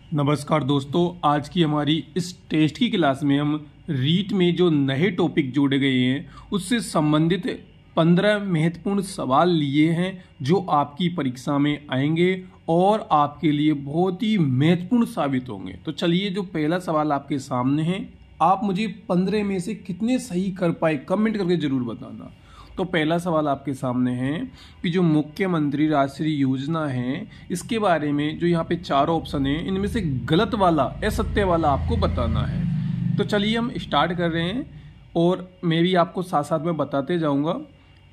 नमस्कार दोस्तों, आज की हमारी इस टेस्ट की क्लास में हम रीट में जो नए टॉपिक जोड़े गए हैं उससे संबंधित 15 महत्वपूर्ण सवाल लिए हैं जो आपकी परीक्षा में आएंगे और आपके लिए बहुत ही महत्वपूर्ण साबित होंगे। तो चलिए, जो पहला सवाल आपके सामने है, आप मुझे 15 में से कितने सही कर पाए कमेंट करके जरूर बताना। तो पहला सवाल आपके सामने है कि जो मुख्यमंत्री राष्ट्रीय योजना है इसके बारे में जो यहाँ पे चार ऑप्शन है इनमें से गलत वाला असत्य वाला आपको बताना है। तो चलिए हम स्टार्ट कर रहे हैं और मैं भी आपको साथ साथ में बताते जाऊंगा।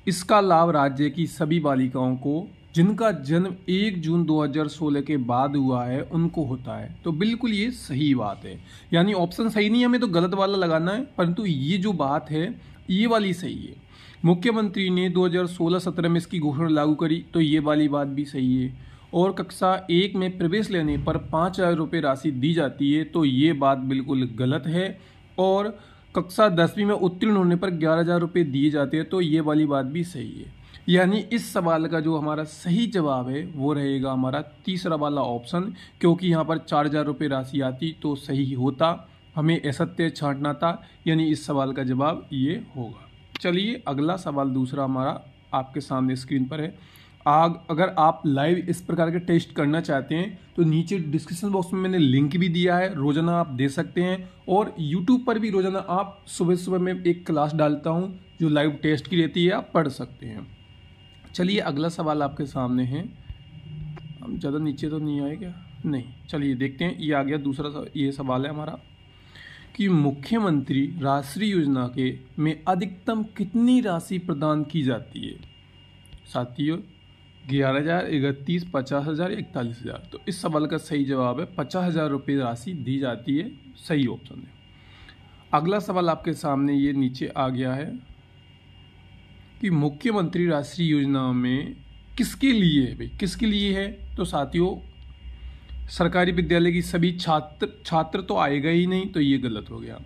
इसका लाभ राज्य की सभी बालिकाओं को जिनका जन्म 1 जून 2016 के बाद हुआ है उनको होता है। तो बिल्कुल ये सही बात है, यानी ऑप्शन सही नहीं है, हमें तो गलत वाला लगाना है, परंतु ये जो बात है ये वाली सही है। मुख्यमंत्री ने 2016-17 में इसकी घोषणा लागू करी, तो ये वाली बात भी सही है। और कक्षा 1 में प्रवेश लेने पर 5,000 रुपये राशि दी जाती है, तो ये बात बिल्कुल गलत है। और कक्षा 10वीं में उत्तीर्ण होने पर 11,000 रुपये दिए जाते हैं, तो ये वाली बात भी सही है। यानी इस सवाल का जो हमारा सही जवाब है वो रहेगा हमारा तीसरा वाला ऑप्शन, क्योंकि यहाँ पर 4,000 रुपये राशि आती तो सही होता, हमें असत्य छांटना था, यानी इस सवाल का जवाब ये होगा। चलिए अगला सवाल दूसरा हमारा आपके सामने स्क्रीन पर है। अगर आप लाइव इस प्रकार के टेस्ट करना चाहते हैं तो नीचे डिस्क्रिप्शन बॉक्स में मैंने लिंक भी दिया है, रोजाना आप दे सकते हैं। और यूट्यूब पर भी रोजाना आप सुबह सुबह में एक क्लास डालता हूं जो लाइव टेस्ट की रहती है, आप पढ़ सकते हैं। चलिए अगला सवाल आपके सामने है। हम ज़्यादा नीचे तो नहीं आए क्या? नहीं, चलिए देखते हैं। ये आ गया दूसरा ये सवाल है हमारा कि मुख्यमंत्री राष्ट्रीय योजना के में अधिकतम कितनी राशि प्रदान की जाती है? साथियों, 11,000, 31,000, 50,000 या 41,000। तो इस सवाल का सही जवाब है 50,000 रुपये राशि दी जाती है, सही ऑप्शन है। अगला सवाल आपके सामने ये नीचे आ गया है कि मुख्यमंत्री राष्ट्रीय योजना में किसके लिए है भाई, किसके लिए है? तो साथियों, सरकारी विद्यालय की सभी छात्र तो आएगा ही नहीं, तो ये गलत हो गया।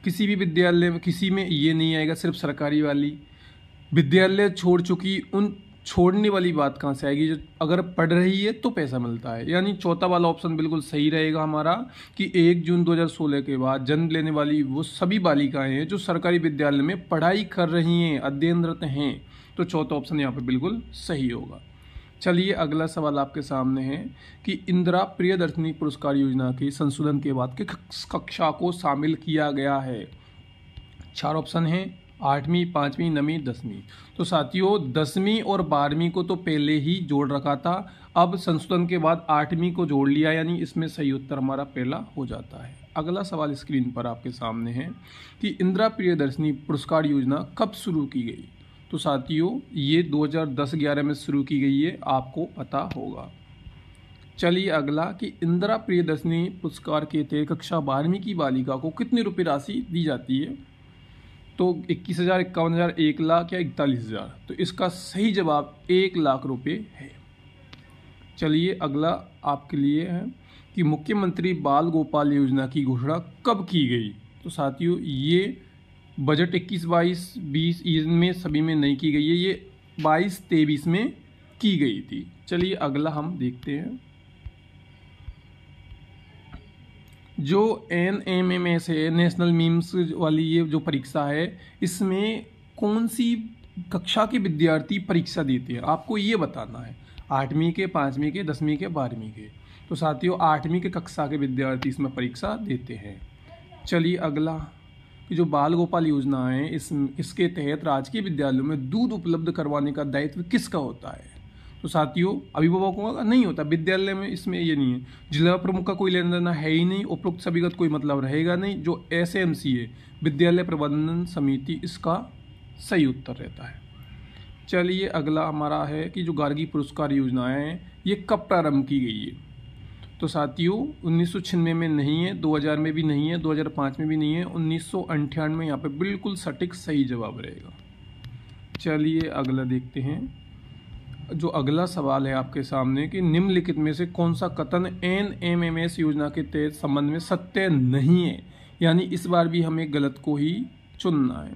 किसी भी विद्यालय में किसी में ये नहीं आएगा, सिर्फ सरकारी वाली। विद्यालय छोड़ चुकी उन छोड़ने वाली बात कहाँ से आएगी? जो अगर पढ़ रही है तो पैसा मिलता है, यानी चौथा वाला ऑप्शन बिल्कुल सही रहेगा हमारा कि 1 जून 2016 के बाद जन्म लेने वाली वो सभी बालिकाएं हैं जो सरकारी विद्यालय में पढ़ाई कर रही हैं, अध्ययनरत हैं। तो चौथा ऑप्शन यहाँ पर बिल्कुल सही होगा। चलिए अगला सवाल आपके सामने है कि इंदिरा प्रियदर्शनी पुरस्कार योजना के संशोधन के बाद किस कक्षा को शामिल किया गया है? चार ऑप्शन हैं, 8वीं, 5वीं, 9वीं, 10वीं। तो साथियों, 10वीं और 12वीं को तो पहले ही जोड़ रखा था, अब संशोधन के बाद 8वीं को जोड़ लिया, यानी इसमें सही उत्तर हमारा पहला हो जाता है। अगला सवाल स्क्रीन पर आपके सामने है कि इंदिरा प्रियदर्शनी पुरस्कार योजना कब शुरू की गई? तो साथियों, ये 2010-11 में शुरू की गई है, आपको पता होगा। चलिए अगला कि इंदिरा प्रियदर्शनी पुरस्कार के तहत कक्षा 12वीं की बालिका को कितनी रुपये राशि दी जाती है? तो 21,000, 51,000, 1,00,000 या 41,000। तो इसका सही जवाब 1,00,000 रुपये है। चलिए अगला आपके लिए है कि मुख्यमंत्री बाल गोपाल योजना की घोषणा कब की गई? तो साथियों, ये बजट 21-22, 20 इनमें सभी में नहीं की गई है, ये 22-23 में की गई थी। चलिए अगला हम देखते हैं। जो NMMS है, नेशनल मिम्स वाली ये जो परीक्षा है, इसमें कौन सी कक्षा के विद्यार्थी परीक्षा देते हैं आपको ये बताना है। 8वीं के, 5वीं के, 10वीं के, 12वीं के। तो साथियों, 8वीं के कक्षा के विद्यार्थी इसमें परीक्षा देते हैं। चलिए अगला कि जो बाल गोपाल योजना है इसके तहत राजकीय विद्यालयों में दूध उपलब्ध करवाने का दायित्व किसका होता है? तो साथियों, अभिभावकों का नहीं होता, विद्यालय में इसमें ये नहीं है। जिला प्रमुख का कोई लेना देना है ही नहीं, उपरोक्त सभी का कोई मतलब रहेगा नहीं। जो SMC है, विद्यालय प्रबंधन समिति, इसका सही उत्तर रहता है। चलिए अगला हमारा है कि जो गार्गी पुरस्कार योजना है ये कब प्रारंभ की गई है? तो साथियों, 1996 में नहीं है, 2000 में भी नहीं है, 2005 में भी नहीं है, 1998 में यहाँ पे बिल्कुल सटीक सही जवाब रहेगा। चलिए अगला देखते हैं। जो अगला सवाल है आपके सामने कि निम्नलिखित में से कौन सा कथन NMMS योजना के तहत संबंध में सत्य नहीं है? यानी इस बार भी हमें गलत को ही चुनना है।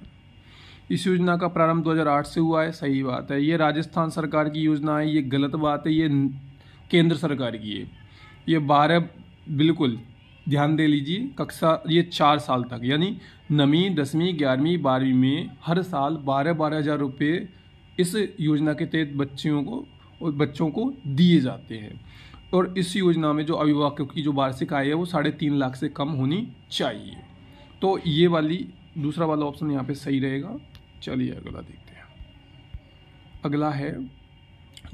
इस योजना का प्रारंभ 2008 से हुआ है, सही बात है। ये राजस्थान सरकार की योजना है, ये गलत बात है, ये केंद्र सरकार की है। ये 12 बिल्कुल ध्यान दे लीजिए, कक्षा ये 4 साल तक यानी 9वीं 10वीं 11वीं 12वीं में हर साल 12-12 हज़ार रुपये इस योजना के तहत बच्चों को दिए जाते हैं। और इस योजना में जो अभिभावकों की जो वार्षिक आय है वो 3.5 लाख से कम होनी चाहिए। तो ये वाली दूसरा वाला ऑप्शन यहाँ पे सही रहेगा। चलिए अगला देखते हैं। अगला है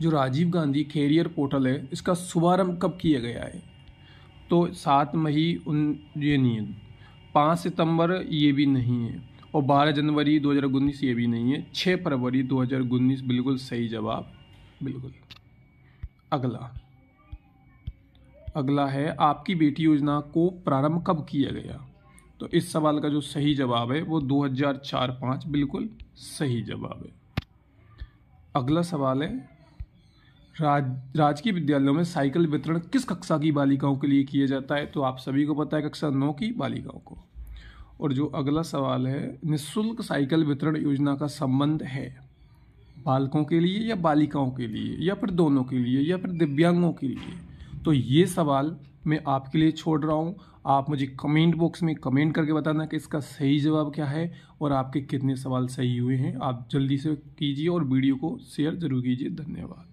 जो राजीव गांधी कैरियर पोर्टल है, इसका शुभारंभ कब किया गया है? तो 7 मई ये नहीं है, 5 सितंबर ये भी नहीं है, और 12 जनवरी 2019 ये भी नहीं है, 6 फरवरी 2019 बिल्कुल सही जवाब। बिल्कुल। अगला है आपकी बेटी योजना को प्रारंभ कब किया गया? तो इस सवाल का जो सही जवाब है वो 2004-05 बिल्कुल सही जवाब है। अगला सवाल है राजकीय विद्यालयों में साइकिल वितरण किस कक्षा की बालिकाओं के लिए किया जाता है? तो आप सभी को पता है, कक्षा 9 की बालिकाओं को। और जो अगला सवाल है निःशुल्क साइकिल वितरण योजना का संबंध है बालकों के लिए या बालिकाओं के लिए या फिर दोनों के लिए या फिर दिव्यांगों के लिए? तो ये सवाल मैं आपके लिए छोड़ रहा हूँ। आप मुझे कमेंट बॉक्स में कमेंट करके बताना कि इसका सही जवाब क्या है और आपके कितने सवाल सही हुए हैं। आप जल्दी से कीजिए और वीडियो को शेयर जरूर कीजिए। धन्यवाद।